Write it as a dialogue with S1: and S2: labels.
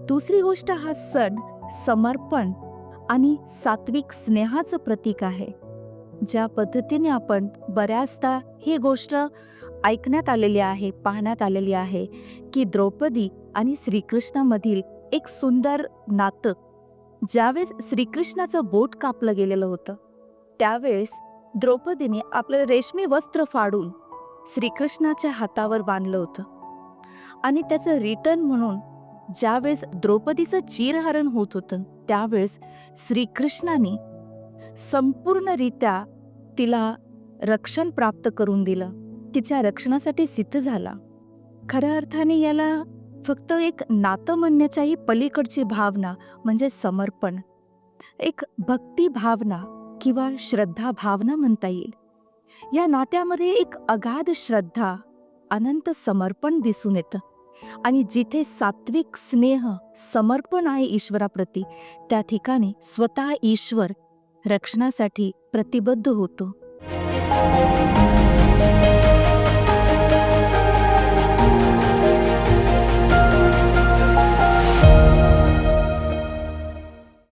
S1: दुसरी गोष्ट, हा सण समर्पण आणि सात्विक स्नेहाचं प्रतीक आहे. ज्या पद्धतीने आपण बऱ्याचदा ही गोष्ट ऐकण्यात आलेली आहे, पाहण्यात आलेली आहे की द्रौपदी आणि श्रीकृष्णामधील एक सुंदर नातं, ज्यावेळेस श्रीकृष्णाचं बोट कापलं गेलेलं होतं त्यावेळेस द्रौपदीने आपलं रेशमी वस्त्र फाडून श्रीकृष्णाच्या हातावर बांधलं होतं. आणि त्याचं रिटर्न म्हणून ज्यावेळेस द्रौपदीचं चिरहरण होत होतं त्यावेळेस श्रीकृष्णाने संपूर्णरित्या तिला रक्षण प्राप्त करून दिलं, तिच्या रक्षणासाठी सिद्ध झाला. खऱ्या अर्थाने याला फक्त एक नातं म्हणण्याच्याही पलीकडची भावना म्हणजे समर्पण, एक भक्ती भावना किंवा श्रद्धा भावना म्हणता येईल. या नात्यामध्ये एक अगाध श्रद्धा, अनंत समर्पण दिसून येतं. आणि जिथे सात्विक स्नेह, समर्पण आहे ईश्वराप्रती, त्या ठिकाणी स्वतः ईश्वर रक्षणासाठी प्रतिबद्ध होतो.